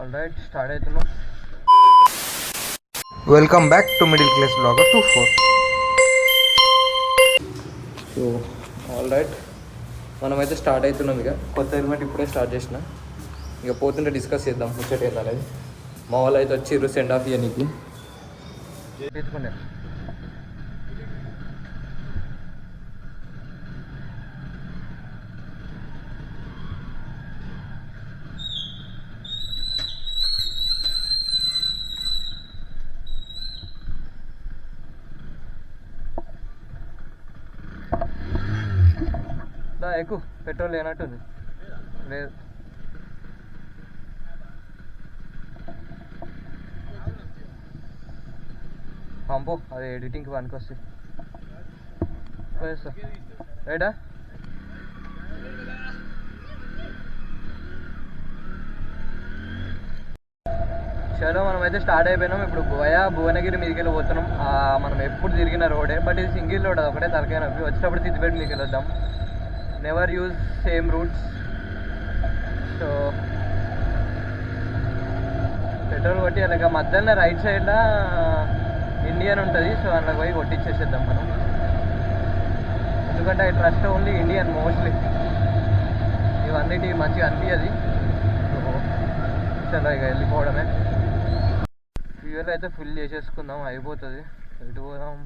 Alright start అవుతున్నాం. Welcome back to middle class blogger 24. So alright మనమైతే start అవుతున్నాం. ఇక కొత్త హెల్మెట్ ఇప్పుడే స్టార్ట్ చేసిన. ఇక పోతుంటే డిస్కస్ చేద్దాం ముచ్చట ఏందనేది. మా వాళ్ళు అయితే వచ్చిర్రు సెండ్ ఆఫ్ ఇయర్నికి తీసుకునే. ఎక్కువ పెట్రోల్ లేనట్టుంది. లేదు పంపు, అది ఎడిటింగ్కి పనికి వస్తుంది. రైటా చలో మనమైతే స్టార్ట్ అయిపోయినాం. ఇప్పుడు భువనగిరి మీదకి వెళ్ళి పోతున్నాం. మనం ఎప్పుడు తిరిగిన రోడే, బట్ ఇది సింగిల్ రోడ్, ఒకటే తలకాయ నొప్పి. వచ్చేటప్పుడు సిద్దిపేట మీదకి వెళ్ళొద్దాం. Never use same routes. So petrol కొట్టి అలాగ మధ్యలో రైట్ సైడ్లో ఇండియన్ ఉంటుంది. సో అందులో పోయి కొట్టించేసేద్దాం మనం, ఎందుకంటే I trust only Indian mostly. ఇవన్నిటి మంచిగా అనిపించదు. సో చలో ఇక వెళ్ళిపోవడమే. ఫ్యూయల్ అయితే ఫుల్ చేసేసుకుందాం, అయిపోతుంది. ఎటు పోదాం?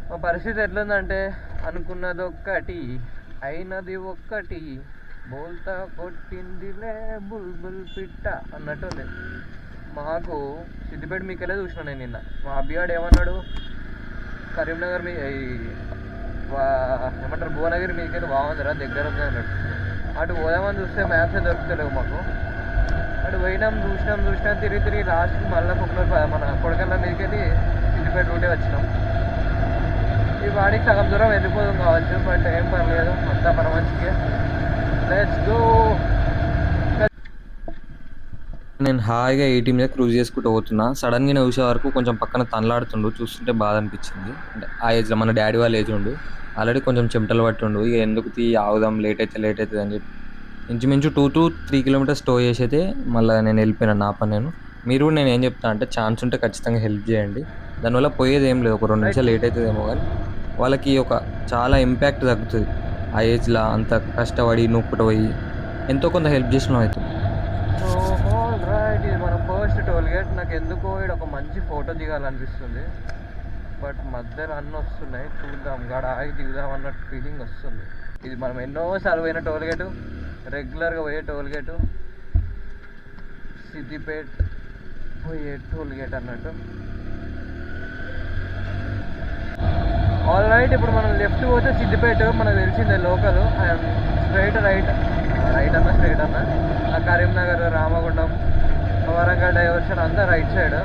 మా పరిస్థితి ఎట్లుందంటే అనుకున్నది ఒక్కటి, అయినది ఒక్కటి, బోల్తా కొట్టిందిలే బుల్బుల్ పిట్ట అన్నట్టు ఉంది. మాకు సిద్దిపేట మీకెళ్ళే చూసిన నేను నిన్న. మా అబ్బిగాడు ఏమన్నాడు, కరీంనగర్ మీ ఏమంటారు భువనగిరి మీకెళ్ళి బాగుందిరా, దగ్గర ఉంది అన్నాడు. అటు పోదామని చూస్తే మ్యాప్సే దొరుకుతలేవు మాకు. అటు పోయినాం, చూసినాం తిరిగి లాస్ట్కి మళ్ళీ మన కొడకల్లా మీదకెళ్ళి సిద్దిపేట రూటే వచ్చినాం. ఈ వాడికి సగం దూరం వెళ్ళిపోదాం కావచ్చు, బట్ ఏం పర్లేదు, అంతా పరమంచికే. Let's go. నేను హాయిగా 80 మీద క్రూజ్ చేసుకుంటూ పోతున్నా. సడన్గా నేను చూసే వరకు కొంచెం పక్కన తనలాడుతుండు. చూస్తుంటే బాధ అనిపించింది. అంటే ఆ ఏజ్లో మన డాడీ వాళ్ళ ఏజ్ ఉండు, ఆల్రెడీ కొంచెం చెమటలు పట్టుండు. ఇక ఎందుకు ఆగుదాం, లేట్ అవుతుంది అని చెప్పి ఇంచుమించు 2 to 3 kilometers స్టో చేసి అయితే మళ్ళీ నేను వెళ్ళిపోయినా నా పని నేను. మీరు కూడా నేను ఏం చెప్తాను అంటే ఛాన్స్ ఉంటే ఖచ్చితంగా హెల్ప్ చేయండి. దానివల్ల పోయేది ఏం లేదు, ఒక 2 నిమిషాలు లేట్ అవుతుందేమో, కానీ వాళ్ళకి ఒక చాలా ఇంపాక్ట్ తగ్గుతుంది. ఆ ఏజ్లో అంత కష్టపడి నొప్పుట పోయి ఎంతో కొంత హెల్ప్ చేసిన అవుతుంది. సో ఆల్రైట్, ఇది మన ఫస్ట్ టోల్ గేట్. నాకు ఎందుకో ఇక్కడ ఒక మంచి ఫోటో దిగాలనిపిస్తుంది, బట్ మధ్యలో అన్నీ వస్తున్నాయి. చూద్దాం, గడ ఆగి దిగుదాం అన్నట్టు ఫీలింగ్ వస్తుంది. ఇది మనం ఎన్నోసార్లు పోయిన టోల్ గేటు, రెగ్యులర్గా పోయే టోల్ గేటు, సిద్దిపేట పోయే టోల్ గేట్ అన్నట్టు. ఆల్రైట్, ఇప్పుడు మనం లెఫ్ట్ పోతే సిద్దిపేట మనకు తెలిసిందే లోకల్. అండ్ స్ట్రైట్ రైట్ అన్న ఆ కరీంనగర్, రామగుండం, వరంగల్ డైవర్షన్ అంతా right side.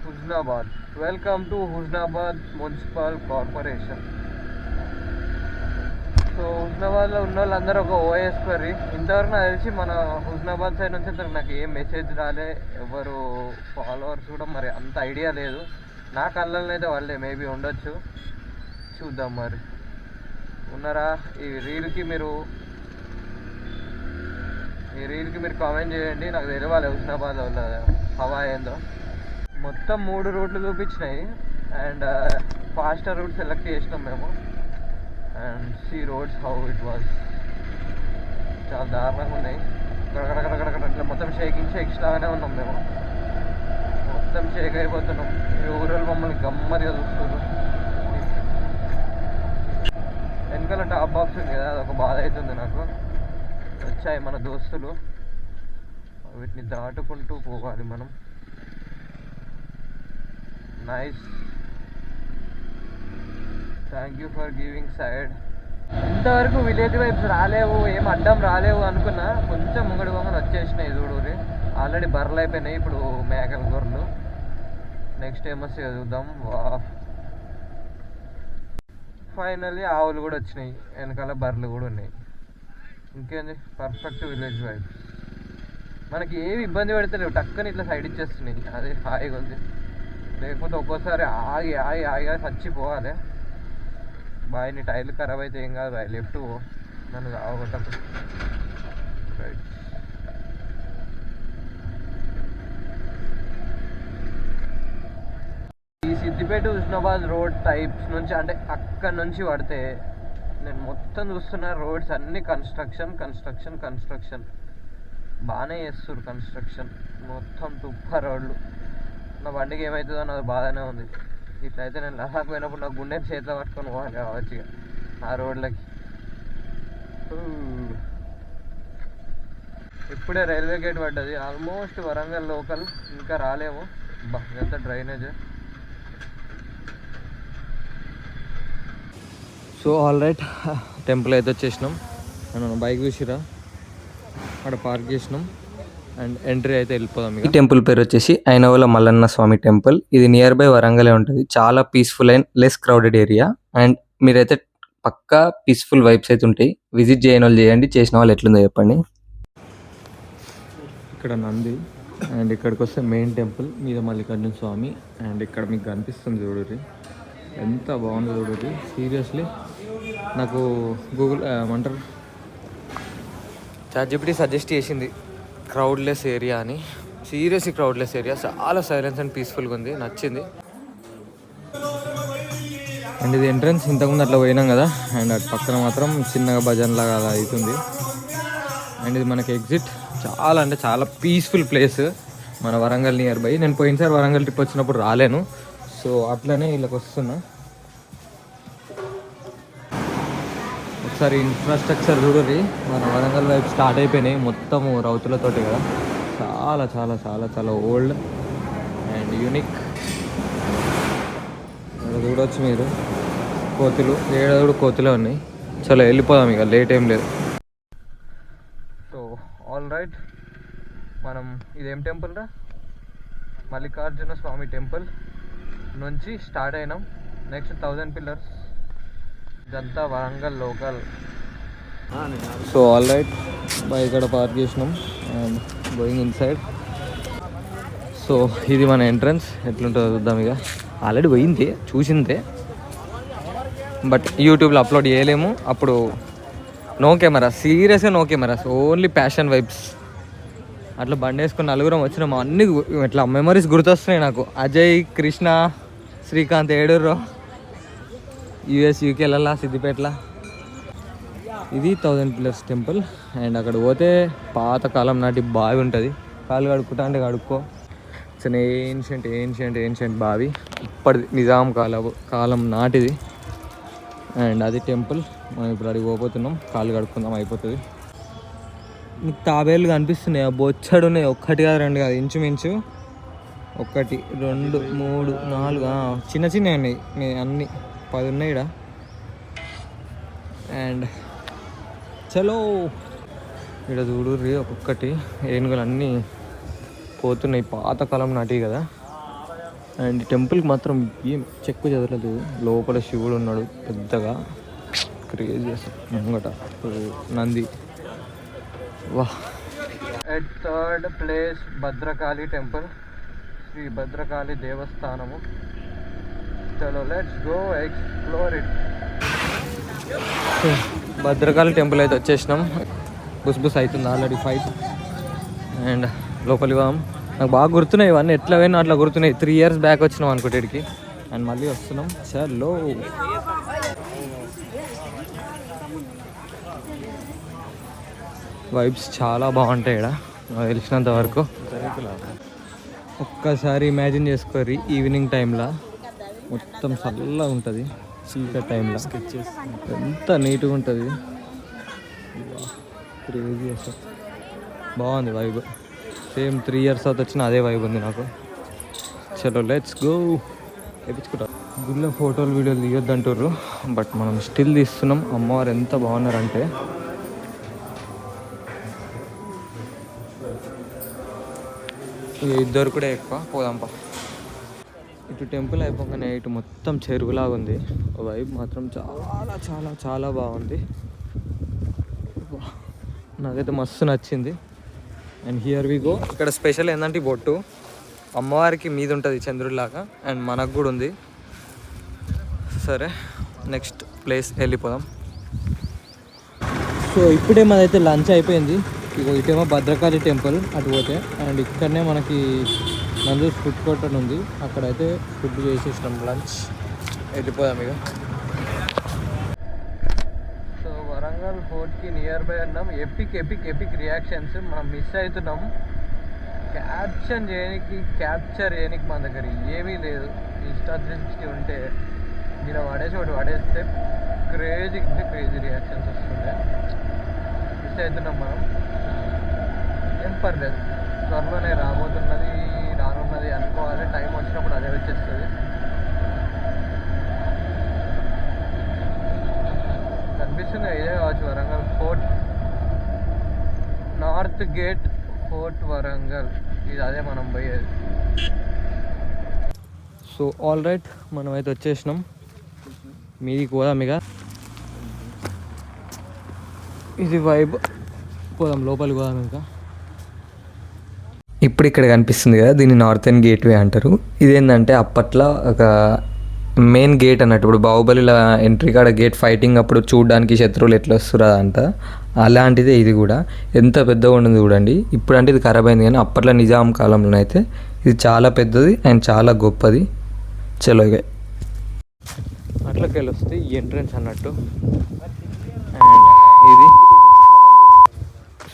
Husnabad, welcome to Husnabad municipal corporation. So హుస్నాబాద్లో ఉన్న వాళ్ళందరూ ఒక ఓఎస్క్వరీ. ఇంతవరకు నాకు తెలిసి మన హుస్నాబాద్ సైడ్ నుంచి నాకు ఏం మెసేజ్ రాలే, ఎవరు ఫాలోవర్స్ కూడా మరి అంత ఐడియా లేదు. నా కళ్ళల్లో అయితే వాళ్ళే మేబీ ఉండొచ్చు, చూద్దాం మరి ఉన్నారా. ఈ రీల్కి మీరు కామెంట్ చేయండి, నాకు తెలియాలి హుస్నాబాద్లో ఉన్న హవా ఏందో. మొత్తం 3 రూట్లు చూపించినాయి అండ్ ఫాస్టర్ రూట్ సెలెక్ట్ చేసినాం మేము. And see roads how it was, చాలా దారుణంగా ఉన్నాయి. అక్కడ మొత్తం షేక్స్ లాగానే ఉన్నాం మేము, మొత్తం షేక్ అయిపోతున్నాం. ఈ ఊరిలో మమ్మల్ని గమ్మరిగా చూస్తున్నారు. వెనకాల టాప్ బాక్స్ ఉంది కదా, అదొక బాధ అవుతుంది నాకు. వచ్చాయి మన దోస్తులు, వీటిని దాటుకుంటూ పోవాలి మనం. Nice, thank you for giving side. ఇంతవరకు విలేజ్ వైబ్స్ రాలేవు, ఏం అడ్డం రాలేవు అనుకున్నా, కొంచెం ముంగడి పొంగని వచ్చేసినాయి చూడూరి. ఆల్రెడీ బర్రెలు అయిపోయినాయి, ఇప్పుడు మేకల గొర్రెలు. నెక్స్ట్ ఏం వస్తాయో చూద్దాం. ఫైనల్లీ ఆవులు కూడా వచ్చినాయి, వెనకాల బర్రెలు కూడా ఉన్నాయి. ఇంకేంది, పర్ఫెక్ట్ విలేజ్ వైబ్స్. మనకి ఏమి ఇబ్బంది పెడతలేవు, టక్కని ఇట్లా సైడ్ ఇచ్చేస్తున్నాయి. అదే హాయిగా ఉంది. లేకపోతే ఒక్కోసారి ఆగి ఆగి ఆగిగా చచ్చిపోవాలి. బాయ్ నీ టైర్లు ఖరాబ్ అయితే ఏం కాదు బాయ్, లెఫ్ట్ నన్ను కావగొట్టకు. రైట్. ఈ సిద్దిపేట హుస్నాబాద్ రోడ్ టైప్స్ నుంచి అంటే అక్కడ నుంచి పడితే నేను మొత్తం చూస్తున్న రోడ్స్ అన్ని కన్స్ట్రక్షన్ కన్స్ట్రక్షన్ కన్స్ట్రక్షన్. బాగానే చేస్తారు కన్స్ట్రక్షన్, మొత్తం తుప్ప రోడ్లు. నా బండికి ఏమవుతుందో నాకు బాగానే ఉంది. ఇట్లయితే నేను లడాక్ పోయినప్పుడు నా గుండెని చేతిలో పట్టుకొని పోవాలి కావచ్చు ఇక ఆ రోడ్లకి. ఇప్పుడే రైల్వే గేట్ పడ్డది, ఆల్మోస్ట్ వరంగల్ లోకల్. ఇంకా రాలేము. ఎంత drainage. So all right, temple అయితే వచ్చేసినాం. మనం బైక్ చూసిరా అక్కడ పార్క్ చేసినాం అండ్ ఎంట్రీ అయితే వెళ్ళిపోదాం. ఈ టెంపుల్ పేరు వచ్చేసి ఐనవోల మల్లన్న స్వామి టెంపుల్. ఇది నియర్ బై వరంగలే ఉంటుంది. చాలా peaceful and less crowded area. And మీరైతే పక్కా పీస్ఫుల్ వైబ్స్ అయితే ఉంటాయి. విజిట్ చేయని వాళ్ళు చేయండి, చేసిన వాళ్ళు ఎట్లుందో చెప్పండి. ఇక్కడ నంది అండ్ ఇక్కడికి వస్తే మెయిన్ టెంపుల్ మీద మల్లికార్జున స్వామి. అండ్ ఇక్కడ మీకు కనిపిస్తుంది చూడండి, ఎంత బాగుందో చూడండి. సీరియస్లీ నాకు గూగుల్ ఏమంటారు ChatGPT సజెస్ట్ చేసింది క్రౌడ్లెస్ ఏరియా అని. సీరియస్లీ క్రౌడ్లెస్ ఏరియా, చాలా సైలెన్స్ అండ్ పీస్ఫుల్గా ఉంది, నచ్చింది. అండ్ ఇది ఎంట్రన్స్, ఇంతకుముందు అట్లా పోయినాం కదా. అండ్ అటు పక్కన మాత్రం చిన్నగా భజన్ లాగా అలా అవుతుంది. అండ్ ఇది మనకి ఎగ్జిట్. చాలా అంటే చాలా పీస్ఫుల్ ప్లేస్ మన వరంగల్ నియర్ బై. నేను పోయినసారి వరంగల్ ట్రిప్ వచ్చినప్పుడు రాలేను, సో అట్లనే వీళ్ళకి వస్తున్నా. ఒకసారి ఇన్ఫ్రాస్ట్రక్చర్ చూడండి, మన వరంగల్ వైపు స్టార్ట్ అయిపోయినాయి మొత్తం రౌతులతోటి కదా. చాలా చాలా చాలా చాలా ఓల్డ్ అండ్ యూనిక్. చూడవచ్చు మీరు కోతులు, ఏడాది కోతులే ఉన్నాయి. చలో వెళ్ళిపోదాం ఇక, లేట్ ఏం లేదు. సో ఆల్ రైట్, మనం ఇదేం టెంపుల్ రా, మల్లికార్జున స్వామి టెంపుల్ నుంచి స్టార్ట్ అయినాం. నెక్స్ట్ 1000 పిల్లర్స్, ఇదంతా Warangal local. So all right, bike ఇక్కడ పార్క్ చేసినాం అండ్ గోయింగ్ ఇన్సైడ్. సో ఇది మన ఎంట్రన్స్, ఎట్లుంటుందో చూద్దాం ఇక. ఆల్రెడీ పోయింది, చూసిందే, బట్ యూట్యూబ్లో అప్లోడ్ చేయలేము. అప్పుడు నో కెమెరా, సీరియస్గా no cameras, only passion vibes. అట్లా బండి వేసుకుని నలుగురం వచ్చినాము. అన్ని ఇట్లా మెమరీస్ గుర్తొస్తున్నాయి నాకు. అజయ్, కృష్ణ, శ్రీకాంత్ ఏడూరు, యూఎస్ యూకేలలా, సిద్దిపేటలా. ఇది 1000 పిల్లర్స్ టెంపుల్. అండ్ అక్కడ పోతే పాతకాలం నాటి బావి ఉంటుంది. కాళ్ళు కడుక్కుంటా అంటే కడుక్కో. ఇట్స్ ఏన్షియంట్ ఏన్షియంట్ ఏన్షియంట్ బావి, ఇప్పటిది, నిజాం కాలం నాటిది. అండ్ అది టెంపుల్. మనం ఇప్పుడు అడిగి పోతున్నాం, కాళ్ళు కడుక్కుందాం, అయిపోతుంది. మీకు తాబేలు కనిపిస్తున్నాయి, బొచ్చడు ఉన్నాయి. ఒక్కటి కాదు, రెండు కాదు, ఇంచుమించు 1 2 3 4 చిన్న చిన్నవి ఉన్నాయి. అన్నీ 10 ఉన్నాయి ఇక్కడ. అండ్ చలో ఇక్కడ చూడుర్రి, ఒక్కొక్కటి ఏనుగులు అన్నీ పోతున్నాయి, పాతకాలం నాటివి కదా. అండ్ టెంపుల్కి మాత్రం ఏం చెక్కు చదవలేదు. లోపల శివుడు ఉన్నాడు పెద్దగా, క్రేజీ అసలు. ముంగట నంది. వాహ్. At third place Bhadrakali temple, Shri Bhadrakali దేవస్థానము. చలో let's go explore it. Bhadrakali temple అయితే వచ్చేసినాం. బుస్ అవుతుంది ఆల్రెడీ 5. అండ్ లోపలికి పోదాం. నాకు బాగా గుర్తున్నాయి ఇవన్నీ, ఎట్లా పోయినా అట్లా గుర్తున్నాయి. 3 years బ్యాక్ వచ్చినాం అనుకోటికి, అండ్ మళ్ళీ వస్తున్నాం. చలో వైబ్స్ చాలా బాగుంటాయి ఇక్కడ నాకు తెలిసినంత వరకు. ఒక్కసారి ఇమాజిన్ చేసుకోరి, ఈవినింగ్ టైంలో మొత్తం చల్లగా ఉంటుంది. చీకటి టైంలో ఎంత నీట్గా ఉంటుంది, క్రేజీ అసలు. బాగుంది వైబ్. సేమ్ 3 years అవుతా వచ్చిన అదే వైబ్ ఉంది నాకు. చలో లెట్స్ గో. వేయించుకుంటా. గుళ్ళో ఫోటోలు వీడియోలు తీయొద్దు అంటారు, బట్ మనం స్టిల్ తీస్తున్నాం. అమ్మవారు ఎంత బాగున్నారంటే, ఇద్దరు కూడా ఎక్కువ. పోదాంపా. ఇటు టెంపుల్ అయిపోగానే ఇటు మొత్తం చెరువులాగా ఉంది. వైబ్ మాత్రం చాలా చాలా చాలా బాగుంది. నాకైతే మస్తు నచ్చింది. And here we go. ఇక్కడ స్పెషల్ ఏంటంటే ఈ బొట్టు అమ్మవారికి మీద ఉంటుంది చంద్రుడిలాగా, అండ్ మనకు కూడా ఉంది. సరే నెక్స్ట్ ప్లేస్ వెళ్ళిపోదాం. సో ఇప్పుడే మాదైతే లంచ్ అయిపోయింది. ఇగో ఇటేమో భద్రకాళి టెంపుల్ అటు పోతే, అండ్ ఇక్కడనే మనకి నందూస్ ఫుడ్ కోర్ట్ అని ఉంది, అక్కడైతే ఫుడ్ చేసేసినాం లంచ్. వెళ్ళిపోదాం ఇక. సో వరంగల్ ఫోర్ట్కి నియర్ బై ఉన్నాం. ఎపిక్ ఎపిక్ ఎపిక్ రియాక్షన్స్ మనం మిస్ అవుతున్నాం. క్యాప్చర్ చేయడానికి మన దగ్గర ఏమీ లేదు. ఇన్స్టా360 ఉంటే మీరు పడేస్తే క్రేజీ రియాక్షన్స్ వస్తుండే. మిస్ అవుతున్నాం మనం. ఏం పర్లేదు, త్వరలోనే రానున్నది అనుకోవాలి. టైం వచ్చినప్పుడు అదే వచ్చేస్తుంది. కనిపిస్తుంది ఇదే కావచ్చు Warangal fort, north gate fort Warangal. ఇది అదే మనం పోయేది. సో ఆల్ రైట్, మనం అయితే వచ్చేసినాం. మీదికి పోదాం ఇక. ఇది వైబ్, పోదాం లోపలికి పోదాం ఇంకా. ఇప్పుడు ఇక్కడ కనిపిస్తుంది కదా, దీన్ని నార్థన్ గేట్వే అంటారు. ఇదేంటంటే అప్పట్లో ఒక మెయిన్ గేట్ అన్నట్టు. ఇప్పుడు బాహుబలిలో ఎంట్రీ కాడ గేట్ ఫైటింగ్ అప్పుడు చూడడానికి శత్రువులు ఎట్లా వస్తారు అదంతా, అలాంటిదే ఇది కూడా. ఎంత పెద్దగా ఉంటుంది చూడండి. ఇప్పుడు అంటే ఇది ఖరాబ్ అయింది, కానీ అప్పట్లో నిజాం కాలంలో అయితే ఇది చాలా పెద్దది అండ్ చాలా గొప్పది. చలో ఇక అట్లకి వెళ్ళి వస్తే ఈ ఎంట్రన్స్ అన్నట్టు. అండ్ ఇది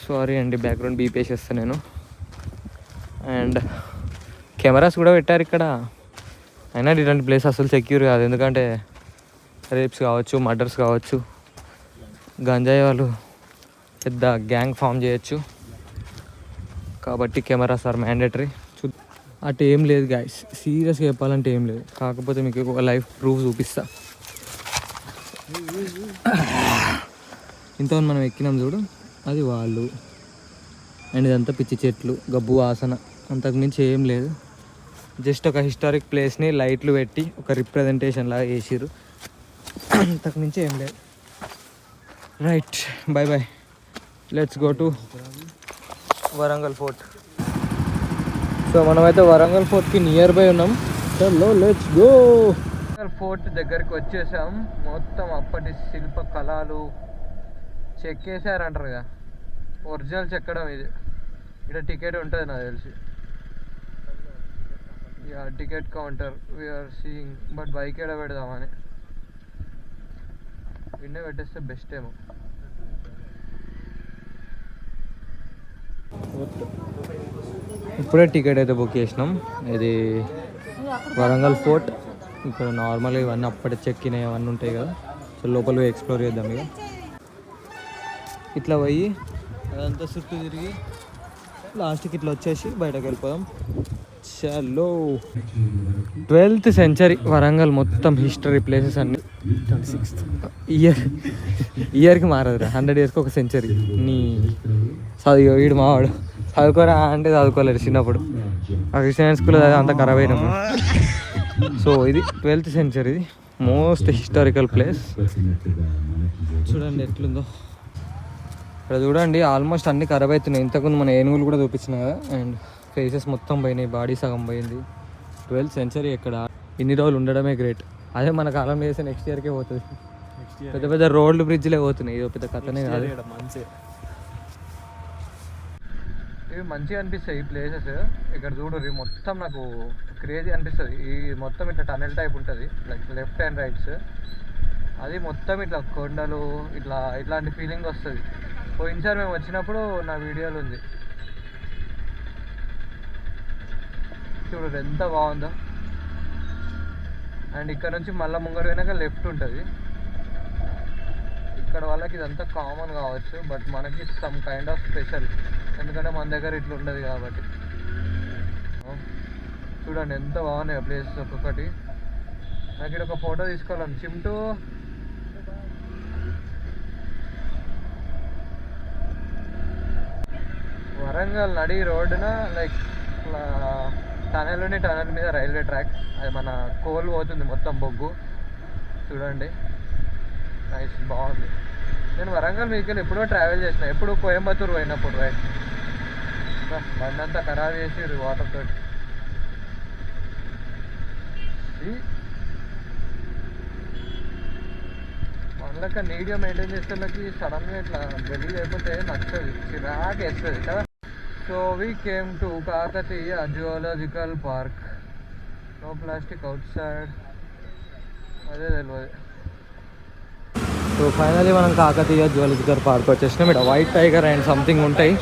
సారీ అండి, బ్యాక్గ్రౌండ్ బీప్ వేసేస్తాను నేను. అండ్ కెమెరాస్ కూడా పెట్టారు ఇక్కడ. అయినా ఇలాంటి ప్లేస్ అసలు సెక్యూర్ కాదు, ఎందుకంటే రేప్స్ కావచ్చు, మర్డర్స్ కావచ్చు, గంజాయి వాళ్ళు పెద్ద గ్యాంగ్ ఫామ్ చేయొచ్చు, కాబట్టి కెమెరాస్ ఆర్ మ్యాండేటరీ. అటు ఏం లేదు గాయస్, సీరియస్గా చెప్పాలంటే ఏం లేదు. కాకపోతే మీకు ఒక లైఫ్ ప్రూఫ్ చూపిస్తా. ఇంతమంది మనం ఎక్కినాం చూడు, అది వాళ్ళు. అండ్ ఇదంతా పిచ్చి చెట్లు, గబ్బు వాసన, అంతకుమించి ఏం లేదు. జస్ట్ ఒక హిస్టారిక్ ప్లేస్ని లైట్లు పెట్టి ఒక రిప్రజెంటేషన్ లాగా చేసిర్రు, అంతకుమించి ఏం లేదు. Right, bye bye, let's go to Warangal fort. So మనమైతే వరంగల్ ఫోర్ట్కి నియర్ బై ఉన్నాం. చలో లెట్స్ గో. వరంగల్ ఫోర్ట్ దగ్గరికి వచ్చేసాం. మొత్తం అప్పటి శిల్ప కళలు చెక్కేసారంటారుగా, ఒరిజినల్ చెక్కడం ఇది. ఇక్కడ టికెట్ ఉంటుంది నాకు తెలిసి. Ticket counter we're seeing, but bike ఎడ పెడదామని. విన్నే పెట్టేస్తే బెస్ట్ ఏమో. ఇప్పుడే టికెట్ అయితే బుక్ చేసినాం. ఇది వరంగల్ ఫోర్ట్. ఇక్కడ నార్మల్గా ఇవన్నీ అప్పటి చెక్కినవి అవన్నీ ఉంటాయి కదా. సో లోపల పోయి ఎక్స్ప్లోర్ చేద్దాం ఇక. ఇట్లా పోయి అదంతా చుట్టూ తిరిగి లాస్ట్కి ఇట్లా వచ్చేసి బయటకు వెళ్ళిపోదాం. చలో. 12th century వరంగల్ మొత్తం హిస్టరీ ప్లేసెస్ అన్ని. 26th ఇయర్కి మారదురా, 100 yearsకి ఒక సెంచరీ. నీ చదువు వీడు మావాడు చదువుకోరా అంటే చదువుకోలేరు చిన్నప్పుడు. ఆ క్రిస్టియన్ స్కూల్ అంతా ఖరాబ్ అయినాము. సో ఇది 12th century, most historical place. చూడండి ఎట్లుందో ఇక్కడ. చూడండి ఆల్మోస్ట్ అన్ని ఖరాబ్ అవుతున్నాయి. ఇంతకుముందు మన ఏనుగులు కూడా చూపించిన కదా, అండ్ ఫేసెస్ మొత్తం పోయినాయి, బాడీ సగం పోయింది. 12th century ఎక్కడ ఇన్ని రోజులు ఉండడమే గ్రేట్. అదే మన కాలంలో చేస్తే నెక్స్ట్ ఇయర్కే పోతుంది. పెద్ద పెద్ద రోడ్లు బ్రిడ్జ్లే పోతున్నాయి. ఇది పెద్ద కథనే కాదు. ఇవి మంచిగా అనిపిస్తాయి ఈ ప్లేసెస్. ఇక్కడ చూడరు, మొత్తం నాకు క్రేజీ అనిపిస్తుంది. ఈ మొత్తం ఇట్లా టనెల్ టైప్ ఉంటుంది, లైక్ లెఫ్ట్ అండ్ రైట్స్. అది మొత్తం ఇట్లా కొండలు, ఇట్లాంటి ఫీలింగ్ వస్తుంది. పోయినసారి మేము వచ్చినప్పుడు నా వీడియోలో ఉంది. చూడు ఎంత బాగుందో. అండ్ ఇక్కడ నుంచి మళ్ళీ ముంగడు పోయినాక లెఫ్ట్ ఉంటుంది. ఇక్కడ వాళ్ళకి ఇదంతా కామన్ కావచ్చు, బట్ మనకి సమ్ కైండ్ ఆఫ్ స్పెషల్, ఎందుకంటే మన దగ్గర ఇట్లా ఉండదు కాబట్టి. చూడండి ఎంత బాగున్నాయి ప్లేసెస్ ఒక్కొక్కటి. నాకు ఇక్కడ ఒక ఫోటో తీసుకోవాలని. చింటూ వరంగల్ నడి రోడ్డున లైక్ టనెల్ ఉండి, టనెల్ మీద రైల్వే ట్రాక్. అది మన కోల్ పోతుంది మొత్తం, బొగ్గు. చూడండి నైస్, బాగుంది. నేను వరంగల్ వెహికల్ ఎప్పుడో ట్రావెల్ చేసిన, ఎప్పుడు కోయంబత్తూరు పోయినప్పుడు. రైట్, బండి అంతా ఖరాబ్ చేసిర్రు వాటర్ తోటి. మనలక నీట్గా మెయింటైన్ చేసే వాళ్ళకి సడన్గా ఇట్లా గలీజ్ అయిపోతే నచ్చదు, చిరాకు వేస్తుంది కదా. So we came to Kakatiya zoological park. No plastic outside, అదే తెలియదు. సో ఫైనలీ మనం కాకతీయ జువాలజికల్ పార్క్ వచ్చేసినాం. ఇక్కడ వైట్ టైగర్ అండ్ సంథింగ్ ఉంటాయి,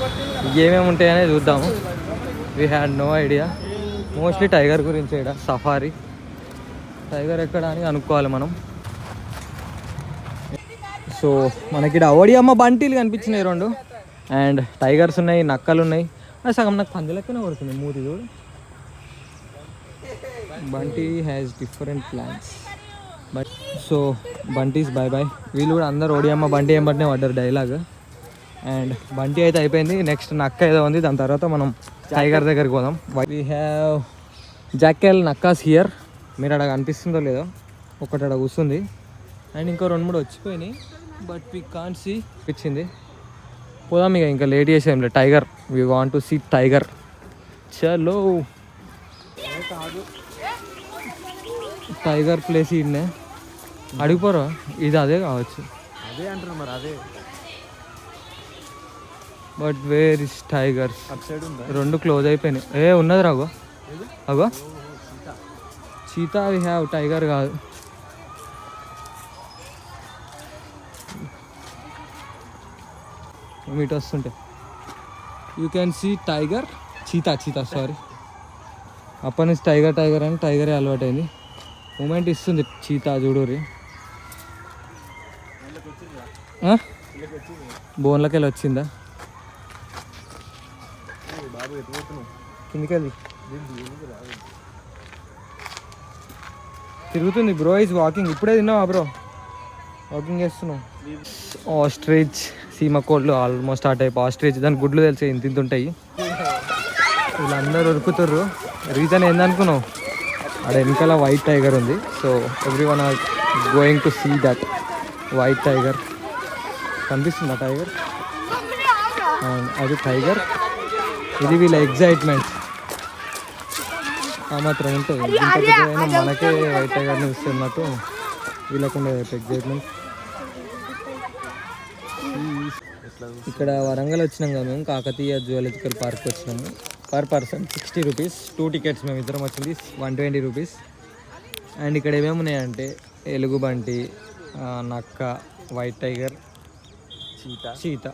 ఏమేమి ఉంటాయనే చూద్దాము. We had no idea. Mostly tiger గురించి ఇక్కడ సఫారీ. టైగర్ ఎక్కడ అని అనుకోవాలి మనం. సో మనకి ఇక్కడ అవడియమ్మ బంటీలు కనిపించినాయి 2, అండ్ టైగర్స్ ఉన్నాయి, నక్కలు ఉన్నాయి. అది సగం నాకు పంది లెక్కనే కొడుతుంది మూతి చూడు. Bunty has different plans. But so Bunty's bye bye. వీళ్ళు కూడా అందరు ఓడియమ్మ బంటి ఏం బట్టినే పడ్డారు డైలాగ్. అండ్ బంటి అయితే అయిపోయింది, నెక్స్ట్ నక్క ఏదో ఉంది, దాని తర్వాత మనం టైగర్ దగ్గరికి పోదాం. వీ హ్యావ్ జాకెల్ నక్కాస్ హియర్. మీరు అక్కడ కనిపిస్తుందో లేదో, ఒకటి అక్కడ కూర్చుంది అండ్ ఇంకో 2-3 వచ్చిపోయినాయి, బట్ వీ కాంట్ సీ. ఇచ్చింది పోదాం ఇక, ఇంకా లేట్ చేసేం లేదు. Tiger, we want to see tiger. చలో టైగర్ ప్లేస్ ఇన్నే అడిగిపోరా, ఇది అదే కావచ్చు. అదే అంటారు మరి, అదే. But where is tiger? అటు సైడ్ ఉందా? 2 క్లోజ్ అయిపోయినాయి. ఉన్నది రాగో, అగో చీతా. వి హ్యావ్ టైగర్ కాదు. మీట్ వస్తుంటే you can see tiger. Cheetah sorry. అప్పటి నుంచి టైగర్ అని టైగరే అలవాటైంది. మూమెంట్ ఇస్తుంది చీతా, చూడుర్రి. బోన్లకి వెళ్ళి వచ్చిందా? కిందికి వెళ్ళి తిరుగుతుంది. Bro is walking. ఇప్పుడే తిన్నావా బ్రో? వాకింగ్ చేస్తున్నావు. ఆస్ట్రిచ్, సీమ కోళ్ళు ఆల్మోస్ట్ స్టార్ట్ అయిపోయి. ఆస్ట్రిచ్ దాని గుడ్లు తెలిసి ఇంత ఉంటాయి. వీళ్ళందరూ ఉరుకుతుర్రు. రీజన్ ఏందనుకున్నావు? అక్కడ వెనకాల వైట్ టైగర్ ఉంది. So everyone are going to see that white tiger. కనిపిస్తుందా టైగర్? అండ్ అది టైగర్, ఇది వీళ్ళ ఎగ్జైట్మెంట్. ఆ మాత్రం ఉంటుంది. ఇంత మనకే వైట్ టైగర్ని ఇస్తున్నట్టు వీళ్ళకుండా ఎగ్జైట్మెంట్. ఇక్కడ వరంగల్ వచ్చినాం కదా మేము, కాకతీయ జువాలజికల్ పార్క్ వచ్చినాము. Per person 60 rupees. 2 టికెట్స్ మేము ఇద్దరం వచ్చింది 120 రూపీస్. అండ్ ఇక్కడ ఏమేమి ఉన్నాయంటే ఎలుగుబంటి, నక్క, వైట్ టైగర్, చీత,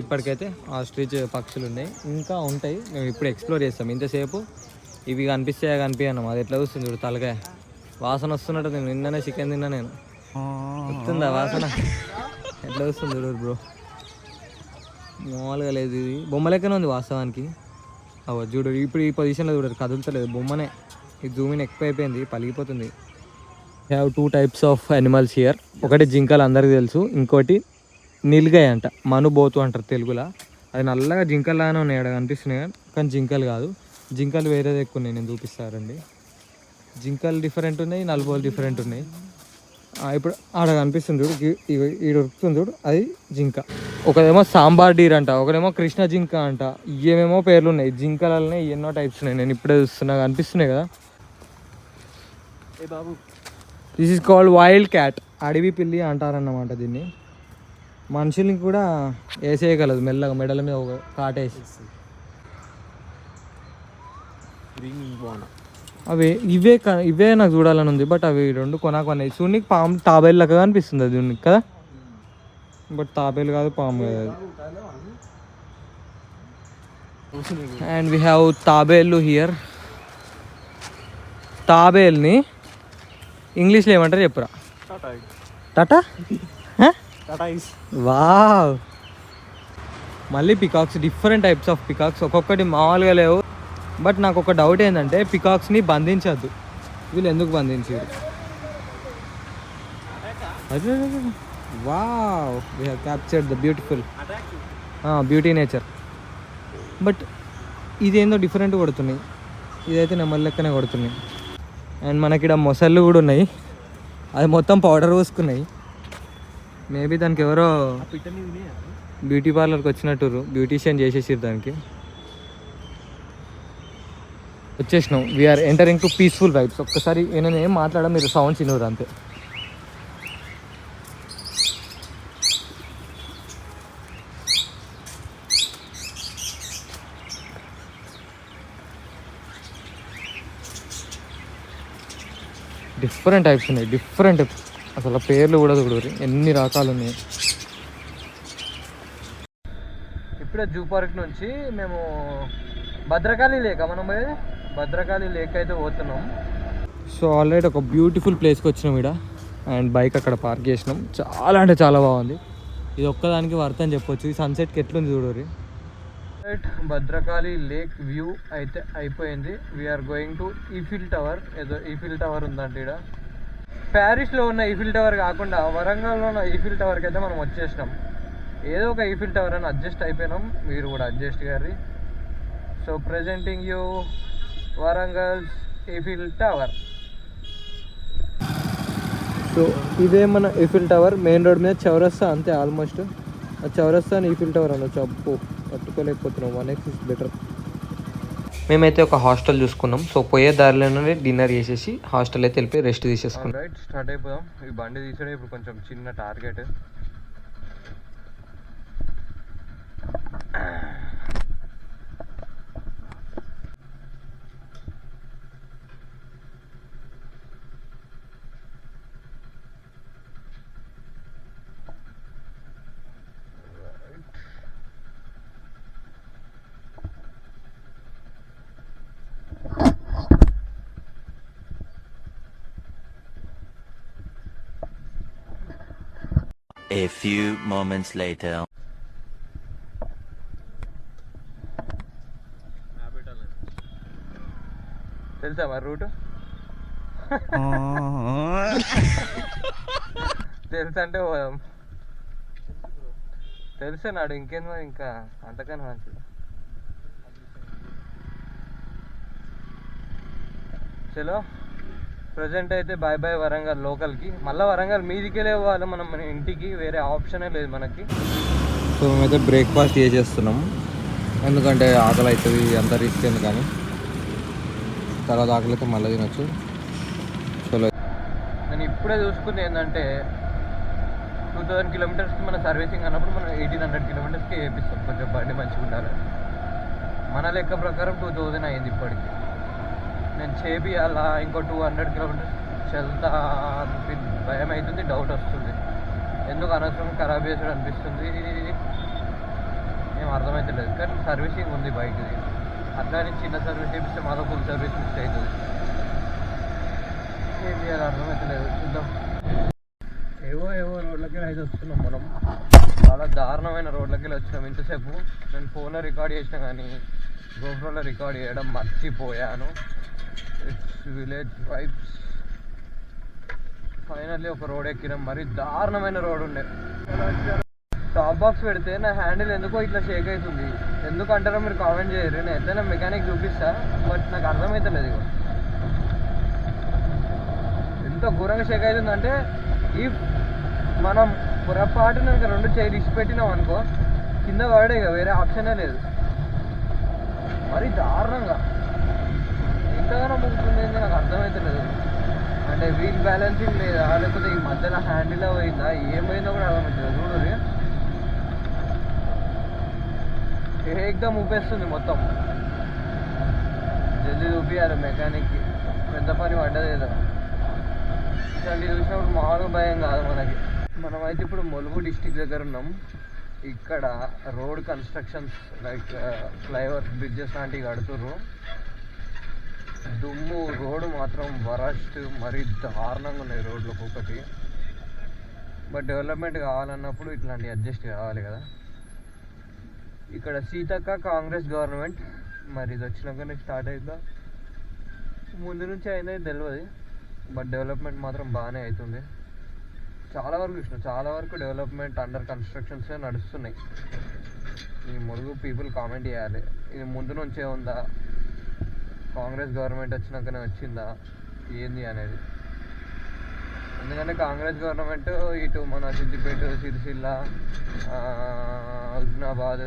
ఇప్పటికైతే ఆస్ట్రిచ్ పక్షులు ఉన్నాయి, ఇంకా ఉంటాయి. మేము ఇప్పుడు ఎక్స్ప్లోర్ చేస్తాం. ఇంతసేపు ఇవి కనిపిస్తాయా కనిపించాను. అది ఎట్లా వస్తుంది చూడు, తలకాయ వాసన వస్తున్నట్టు. నేను నిన్ననే చికెన్ తిన్నా, నేను వస్తుందా వాసన? ఎట్లా వస్తుంది చూడు బ్రో, మామూలుగా లేదు. ఇది బొమ్మ లెక్కనే ఉంది వాస్తవానికి. చూడు ఇప్పుడు ఈ పొజిషన్లో చూడరు, కదులుతలేదు బొమ్మనే. ఇది జూమిన్ ఎక్కువ అయిపోయింది, పలిగిపోతుంది. Have 2 types of animals here. ఒకటి జింకలు అందరికీ తెలుసు, ఇంకోటి నీల్గాయ అంట, మనుబోతు అంటారు తెలుగులో. అది నల్లగా జింకల్లాగానే ఉన్నాయి, అక్కడ కనిపిస్తున్నాయి కానీ జింకలు కాదు. జింకలు వేరేది ఎక్కువ ఉన్నాయి, నేను చూపిస్తారండి. జింకలు డిఫరెంట్ ఉన్నాయి, నలుబోలు డిఫరెంట్ ఉన్నాయి. ఇప్పుడు ఆడ కనిపిస్తుంది చూడు, ఈడ ఉరుకుతుంది చూడు, అది జింక. ఒకదేమో సాంబార్ డీర్ అంట, ఒకదేమో కృష్ణ జింక అంట. ఏమేమో పేర్లు ఉన్నాయి. జింకలనే ఎన్నో టైప్స్ ఉన్నాయి, నేను ఇప్పుడే చూస్తున్నా, కనిపిస్తున్నాయి కదా. This is called wild cat. అడవి పిల్లి అంటారన్నమాట దీన్ని. మనుషుల్ని కూడా వేసేయగలదు మెల్లగా, మెడల మీద ఒక కాటేసి. అవి ఇవే నాకు చూడాలని ఉంది, బట్ అవి 2 కొనాకొన్నాయి. చూడనికి పాము తాబేలు లాగా అనిపిస్తుంది అది కదా, బట్ తాబేలు కాదు, పాము కాదు. అండ్ వీ హ్యావ్ తాబేళ్ళు హియర్. తాబేల్ని ఇంగ్లీష్లో ఏమంటారు చెప్పురా? టాటా. వావ్. మళ్ళీ peacocks, different types of peacocks. ఒక్కొక్కటి మామూలుగా లేవు. బట్ నాకు ఒక డౌట్ ఏంటంటే పికాక్స్ని బంధించద్దు, వీళ్ళు ఎందుకు బంధించారు? Wow, we have captured the beautiful beauty nature. But ఇదేందో డిఫరెంట్ కొడుతున్నాయి, ఇదైతే నెమ్మది లెక్కనే కొడుతున్నాయి. అండ్ మనకి ఇక్కడ మొసళ్ళు కూడా ఉన్నాయి, అది మొత్తం పౌడర్ పోసుకున్నాయి. మేబీ దానికి ఎవరో బ్యూటీ పార్లర్కి వచ్చినట్టు బ్యూటీషియన్ చేసేసారు దానికి. వచ్చేసినాం. We're entering to peaceful vibes. ఒక్కసారి నేను ఏం మాట్లాడా, మీరు సౌండ్స్ వినరు అంతే. డిఫరెంట్ టైప్స్ ఉన్నాయి, డిఫరెంట్. అసలు పేర్లు కూడా చూడరు ఎన్ని రకాలు ఉన్నాయి. ఇప్పుడే జూ పార్క్ నుంచి మేము భద్రకాళి లేక్, మనం పోయేది భద్రకాళి లేక్ అయితే పోతున్నాం. సో ఆల్రెడీ ఒక బ్యూటిఫుల్ ప్లేస్కి వచ్చినాం ఇక్కడ, అండ్ బైక్ అక్కడ పార్క్ చేసినాం. చాలా అంటే చాలా బాగుంది. ఇది ఒక్కదానికి వర్త్ అని చెప్పొచ్చు. ఈ సన్సెట్కి ఎట్లుంది చూడరు. భద్రకాళి లేక్ వ్యూ అయితే అయిపోయింది. We're going to Eiffel tower. ఏదో ఈఫిల్ టవర్ ఉందంటే ఇక్కడ. ప్యారిస్లో ఉన్న ఈఫిల్ టవర్ కాకుండా వరంగల్లో ఉన్న ఈఫిల్ టవర్కి అయితే మనం వచ్చేసినాం. ఏదో ఒక ఈఫిల్ టవర్ అని అడ్జస్ట్ అయిపోయినాం. మీరు కూడా అడ్జస్ట్ గారి. So presenting you Warangal Eiffel tower. So ఇదే మన ఈఫిల్ టవర్. మెయిన్ రోడ్ మీద చౌరస్తా అంతే ఆల్మోస్ట్. ఆ చౌరస్తా ఈఫిల్ టవర్ అనొచ్చు. అప్పు పట్టుకోలేకపోతున్నాం. 1x is better. మేమైతే ఒక హాస్టల్ చూసుకున్నాం. సో పోయే దారిలోనే డిన్నర్ చేసేసి హాస్టల్ అయితే వెళ్ళిపోయి రెస్ట్ తీసేసుకున్నాం. రైట్, స్టార్ట్ అయిపోయాం. ఈ బండి తీసడం ఇప్పుడు కొంచెం చిన్న target. A few moments later. తెలుసా మరి రూట్? తెలుసు అంటే పోదాం. తెలిసే నాడు ఇంకేందో, ఇంకా అంతకన్నా మంచిది. చలో ప్రజెంట్ అయితే బాయ్ బాయ్ వరంగల్ లోకల్కి. మళ్ళీ వరంగల్ మీదికే లేవాలి మనం, మన ఇంటికి. వేరే ఆప్షనే లేదు మనకి. సో మేమైతే బ్రేక్ఫాస్ట్ చేసేస్తున్నాం. ఎందుకంటే ఆకలి అవుతుంది, అంత రిస్క్ ఎందుకు కానీ. తర్వాత ఆకలి అయితే మళ్ళీ తినొచ్చు. చలో నేను ఇప్పుడే చూసుకుంది ఏంటంటే 2000 కిలోమీటర్స్కి మన సర్వీసింగ్ అన్నప్పుడు మనం 1800 కిలోమీటర్స్కి వేపిస్తాం. కొంచెం బండి మంచిగా ఉండాలి. మన లెక్క ప్రకారం 2000 అయింది ఇప్పటికి. నేను చేపియాలా ఇంకో 200 కిలోమీటర్స్ వెళ్తా భయం అవుతుంది, డౌట్ వస్తుంది. ఎందుకు అనవసరం ఖరాబ్ చేసాడు అనిపిస్తుంది. ఏం అర్థమవుతలేదు. కానీ సర్వీసింగ్ ఉంది బైక్ది. అట్లానే చిన్న సర్వీస్ చేపిస్తే మాలో ఫుల్ సర్వీస్ మిస్ అవుతుంది. ఏం చేయాలి అర్థమవుతలేదు. చూద్దాం. ఏవో రోడ్లకి అయితే వస్తున్నాం మనం. చాలా దారుణమైన రోడ్లకి వచ్చినాం. ఇంతసేపు నేను ఫోన్లో రికార్డ్ చేసినా కానీ గోప్రోలో రికార్డ్ చేయడం మర్చిపోయాను. It's village vibes. ఫైనల్లీ ఒక రోడ్ ఎక్కినాం. మరి దారుణమైన రోడ్ ఉండే. టాప్ బాక్స్ పెడితే నా హ్యాండిల్ ఎందుకో ఇట్లా షేక్ అవుతుంది. ఎందుకు అంటారో మీరు కామెంట్ చేయరు. నేను ఎట్లయినా మెకానిక్ చూపిస్తా, బట్ నాకు అర్థమవుతలేదు. ఇక ఎంత ఘోరంగా షేక్ అవుతుందంటే, ఈ మనం పొరపాటున ఇంకా 2 చైర్లు ఇచ్చి పెట్టినాం అనుకో, కింద పడే. ఇక వేరే ఆప్షనే లేదు. మరి దారుణంగా ఎంతగానో ముగ్గుతుంది. నాకు అర్థమవుతలేదు. అంటే వీల్ బ్యాలెన్సింగ్ లేదా, లేకపోతే ఈ మధ్యలో హ్యాండిల్ పోయిందా, ఏమైందో కూడా అర్థమవుతుంది. చూడరు ఏకదం ఊపేస్తుంది మొత్తం. జల్దీ చూపియాలి మెకానిక్కి. పెద్ద పని పడ్డదేదో. ఇట్లాంటి చూసినప్పుడు మామూలుగా భయం కాదు మనకి. మనమైతే ఇప్పుడు ములుగు డిస్టిక్ దగ్గర ఉన్నాం. ఇక్కడ road constructions like flyovers, bridges లాంటివి కడుతుర్రు. దుమ్ము, రోడ్డు మాత్రం వరస్ట్. మరీ దారుణంగా ఉన్నాయి రోడ్లు ఒక్కొక్కటి. బట్ డెవలప్మెంట్ కావాలన్నప్పుడు ఇట్లాంటివి అడ్జస్ట్ కావాలి కదా. ఇక్కడ సీతక్క కాంగ్రెస్ గవర్నమెంట్. మరి ఇది వచ్చినాకనే స్టార్ట్ అవుతుందా, ముందు నుంచి అయిందో తెలియదు. బట్ డెవలప్మెంట్ మాత్రం బాగానే అవుతుంది. చాలా వరకు చూసిన, చాలా వరకు డెవలప్మెంట్ అండర్ కన్స్ట్రక్షన్స్ నడుస్తున్నాయి. ఈ ములుగు పీపుల్ కామెంట్ చేయాలి. ఇది ముందు నుంచే ఉందా, కాంగ్రెస్ గవర్నమెంట్ వచ్చినాకనే వచ్చిందా, ఏంది అనేది. ఎందుకంటే కాంగ్రెస్ గవర్నమెంట్ ఇటు మన సిద్దిపేట, సిరిసిల్ల, హుస్నాబాద్